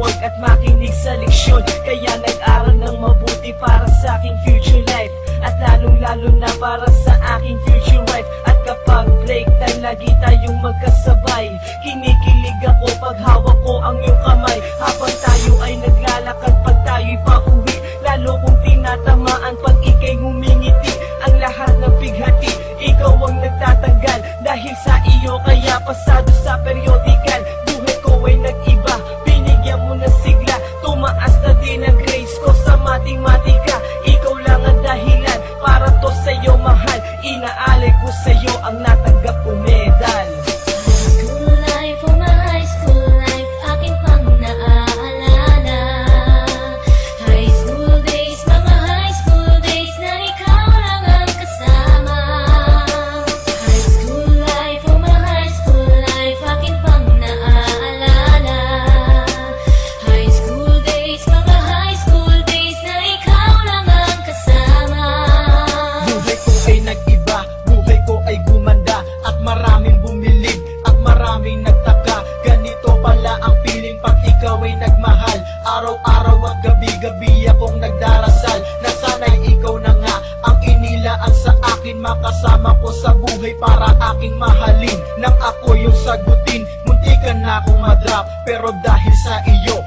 mag-work at makinig sa leksyon. Kaya nag-aral ng mabuti para sa aking future life, at lalong-lalo na para sa aking future wife. At kapag break time, lagi tayong magkasabay. Kinikilig ako pag hawak ko ang iyong kamay, habang tayo ay naglalakad pag tayo'y pauwi. Lalo kong tinatamaan pag ika'y ngumingiti. Ang lahat ng pighati, ikaw ang nagtatanggal. Dahil sa iyo kaya pasado sa periodical. Buhay ko ay nag-iba, binigyan mo ng sigla. Tumaas na din ang grades ko sa matematika. Ikaw lang ang dahilan para to sa'yo mahal. Inaalay ko sa'yo ang natanggap kong medal. School life, oh my high school life, aking pang naaalala. High school days, mga high school days na ikaw lang ang kasama. High school life, oh my high school life, aking pang naaalala. High school days, mga high school days na ikaw lang ang kasama. Buhay ko ay nag-iba, buhay ko ay gumanda, at maraming bumilig, at maraming nagtaka. Ganito pala ang feeling pag ikaw ay nagmahal. Araw-araw at gabi-gabi akong nagdarasal na sana'y ikaw na nga ang inilaan sa akin. Makasama ko sa buhay para aking mahalin. Nang ako yung sagutin, muntikan na akong madrop, pero dahil sa iyo